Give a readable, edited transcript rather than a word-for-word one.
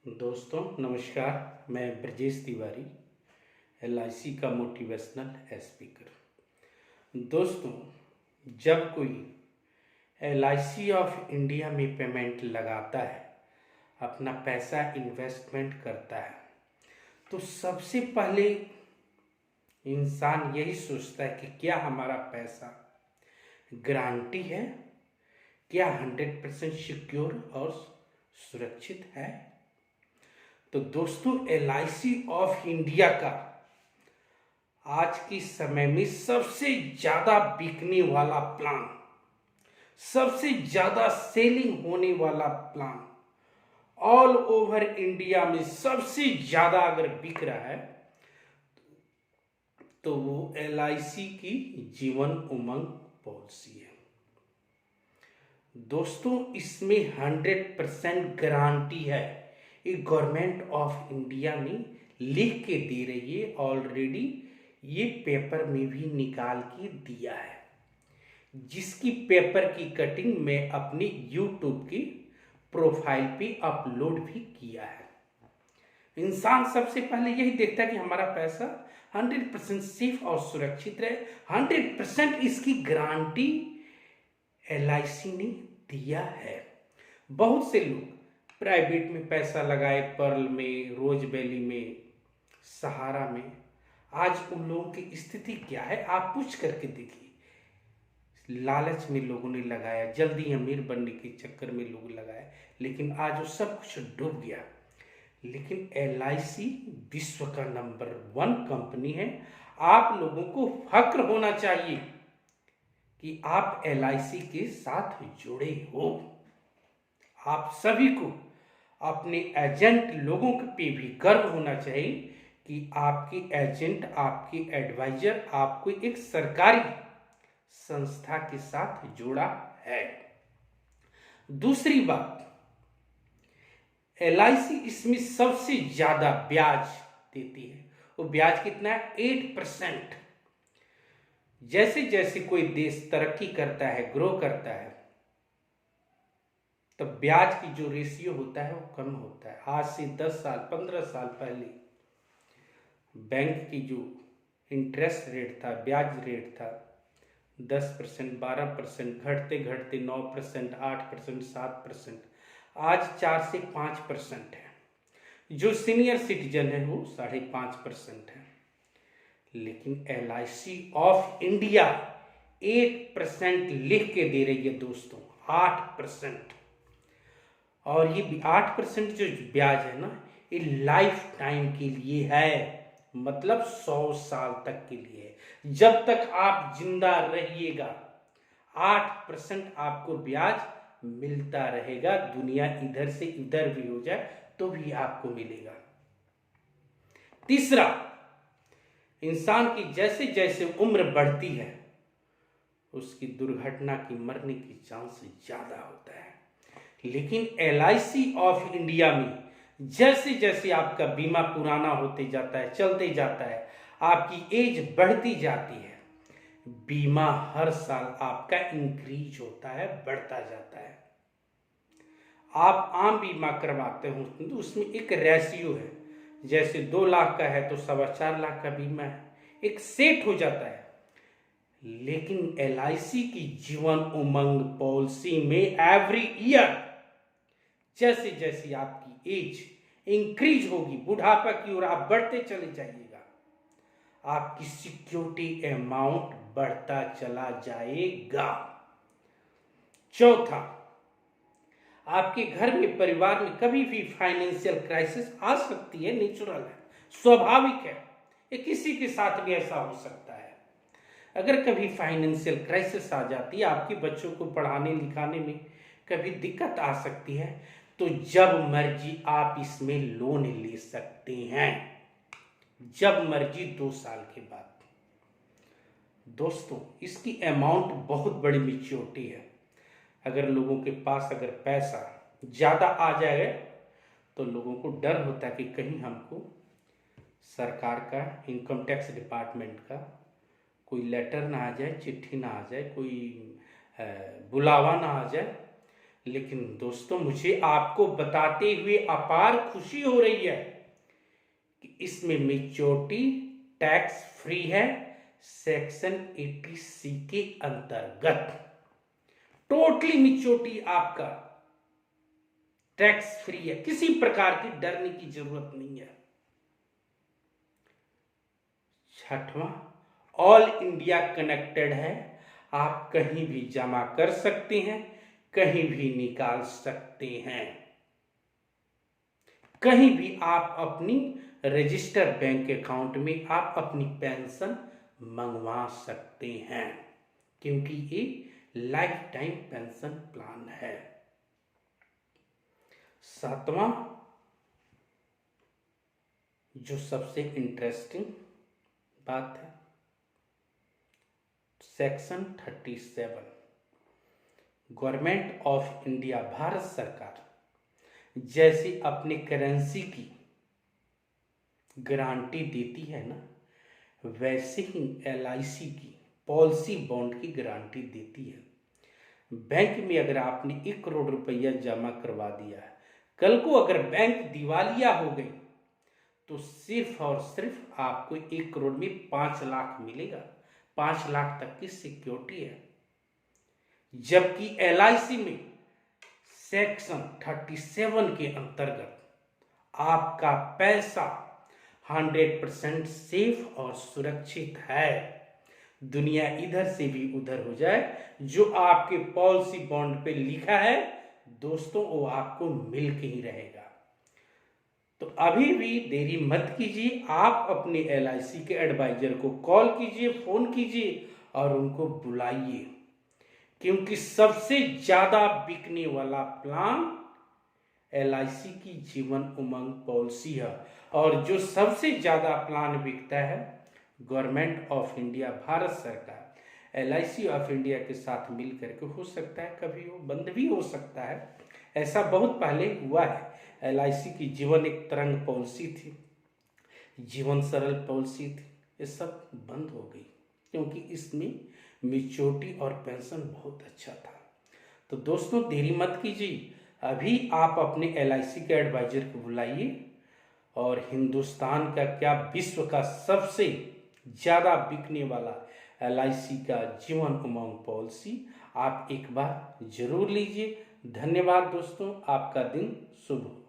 दोस्तों नमस्कार। मैं ब्रजेश तिवारी, LIC का मोटिवेशनल स्पीकर। दोस्तों, जब कोई LIC ऑफ इंडिया में पेमेंट लगाता है, अपना पैसा इन्वेस्टमेंट करता है, तो सबसे पहले इंसान यही सोचता है कि क्या हमारा पैसा गारंटी है, क्या 100% सिक्योर और सुरक्षित है। तो दोस्तों, LIC ऑफ इंडिया का आज के समय में सबसे ज्यादा बिकने वाला प्लान, सबसे ज्यादा सेलिंग होने वाला प्लान, ऑल ओवर इंडिया में सबसे ज्यादा अगर बिक रहा है तो वो LIC की जीवन उमंग पॉलिसी है। दोस्तों, इसमें 100% गारंटी है। ये गवर्नमेंट ऑफ इंडिया ने लिख के दे रही है, ऑलरेडी ये पेपर में भी निकाल के दिया है, जिसकी पेपर की कटिंग मैं अपनी YouTube की प्रोफाइल पे अपलोड भी किया है। इंसान सबसे पहले यही देखता है कि हमारा पैसा 100% सेफ और सुरक्षित रहे। 100% इसकी गारंटी LIC ने दिया है। बहुत से लोग प्राइवेट में पैसा लगाए, पर्ल में, रोज वैली में, सहारा में। आज उन लोगों की स्थिति क्या है आप पूछ करके देखिए। लालच में लोगों ने लगाया, जल्दी अमीर बनने के चक्कर में लोग लगाए, लेकिन आज वो सब कुछ डूब गया। लेकिन LIC विश्व का नंबर 1 कंपनी है। आप लोगों को फक्र होना चाहिए कि आप LIC के साथ जुड़े हो। आप सभी को अपने एजेंट लोगों पे भी गर्व होना चाहिए कि आपके एजेंट, आपके एडवाइजर आपको एक सरकारी संस्था के साथ जोड़ा है। दूसरी बात, LIC इसमें सबसे ज्यादा ब्याज देती है। वो ब्याज कितना है? 8%। जैसे जैसे कोई देश तरक्की करता है, ग्रो करता है, तब ब्याज की जो रेशियो होता है वो कम होता है। आज से 10 साल 15 साल पहले बैंक की जो इंटरेस्ट रेट था, ब्याज रेट था 10%, 12%, घटते घटते 9%, 8%, 7%, आज 4 से 5% है। जो सीनियर सिटीजन है वो 5.5% है। लेकिन LIC ऑफ इंडिया 8% लिख के दे रही है दोस्तों, 8%। और ये 8% जो ब्याज है ना, ये लाइफ टाइम के लिए है, मतलब 100 साल तक के लिए है। जब तक आप जिंदा रहिएगा 8% आपको ब्याज मिलता रहेगा। दुनिया इधर से इधर भी हो जाए तो भी आपको मिलेगा। तीसरा, इंसान की जैसे जैसे उम्र बढ़ती है, उसकी दुर्घटना की मरने की चांस ज्यादा होता है। लेकिन LIC ऑफ इंडिया में जैसे जैसे आपका बीमा पुराना होते जाता है, चलते जाता है, आपकी एज बढ़ती जाती है, बीमा हर साल आपका इंक्रीज होता है, बढ़ता जाता है। आप आम बीमा करवाते हो तो उसमें एक रेशियो है। जैसे 2 लाख का है तो 4.25 लाख का बीमा है, एक सेट हो जाता है। लेकिन LIC की जीवन उमंग पॉलिसी में एवरी ईयर जैसे जैसे आपकी एज इंक्रीज होगी, बुढ़ापा की ओर आप बढ़ते चले जाइएगा, आपकी सिक्योरिटी अमाउंट बढ़ता चला जाएगा। चौथा, आपके घर में, परिवार में कभी भी फाइनेंशियल क्राइसिस आ सकती है, नेचुरल है, स्वाभाविक है। ये किसी के साथ भी ऐसा हो सकता है। अगर कभी फाइनेंशियल क्राइसिस आ जाती है, आपके बच्चों को पढ़ाने लिखाने में कभी दिक्कत आ सकती है, तो जब मर्जी आप इसमें लोन ले सकते हैं, जब मर्जी 2 साल के बाद। दोस्तों, इसकी अमाउंट बहुत बड़ी मैच्योरिटी है। अगर लोगों के पास अगर पैसा ज्यादा आ जाए तो लोगों को डर होता है कि कहीं हमको सरकार का, इनकम टैक्स डिपार्टमेंट का कोई लेटर ना आ जाए, चिट्ठी ना आ जाए, कोई बुलावा ना आ जाए, लेकिन दोस्तों मुझे आपको बताते हुए अपार खुशी हो रही है कि इसमें मैच्योरिटी टैक्स फ्री है सेक्शन 80C के अंतर्गत। टोटली मैच्योरिटी आपका टैक्स फ्री है, किसी प्रकार की डरने की जरूरत नहीं है। छठवां, ऑल इंडिया कनेक्टेड है, आप कहीं भी जमा कर सकते हैं, कहीं भी निकाल सकते हैं, कहीं भी आप अपनी रजिस्टर बैंक अकाउंट में आप अपनी पेंशन मंगवा सकते हैं, क्योंकि ये लाइफ टाइम पेंशन प्लान है। सातवां, जो सबसे इंटरेस्टिंग बात है, section 37, government of India Bharat सरकार जैसे अपने करेंसी की गारंटी देती है ना, वैसे ही LIC की पॉलिसी बॉन्ड की गारंटी देती है। बैंक में अगर आपने 1 करोड़ रुपया जमा करवा दिया है, कल को अगर बैंक दिवालिया हो गई तो सिर्फ और सिर्फ आपको 1 करोड़ में 5 लाख मिलेगा। 5 लाख तक की सिक्योरिटी है। जबकि LIC में सेक्शन 37 के अंतर्गत आपका पैसा 100% सेफ और सुरक्षित है। दुनिया इधर से भी उधर हो जाए, जो आपके पॉलिसी बॉन्ड पे लिखा है दोस्तों वो आपको मिल के ही रहेगा। तो अभी भी देरी मत कीजिए, आप अपने LIC के एडवाइजर को कॉल कीजिए, फोन कीजिए और उनको बुलाइए, क्योंकि सबसे ज्यादा बिकने वाला प्लान LIC की जीवन उमंग पॉलिसी है। और जो सबसे ज्यादा प्लान बिकता है गवर्नमेंट ऑफ इंडिया भारत सरकार LIC ऑफ इंडिया के साथ मिल करके, हो सकता है कभी वो बंद भी हो सकता है, ऐसा बहुत पहले हुआ है। LIC की जीवन एक तरंग पॉलिसी थी, जीवन सरल पॉलिसी थी, ये सब बंद हो गई क्योंकि इसमें मैच्योरिटी और पेंशन बहुत अच्छा था। तो दोस्तों देरी मत कीजिए, अभी आप अपने LIC के एडवाइजर को बुलाइए और हिंदुस्तान का क्या विश्व का सबसे ज़्यादा बिकने वाला LIC का जीवन उमंग पॉलिसी आप एक बार जरूर लीजिए। धन्यवाद दोस्तों, आपका दिन शुभ हो।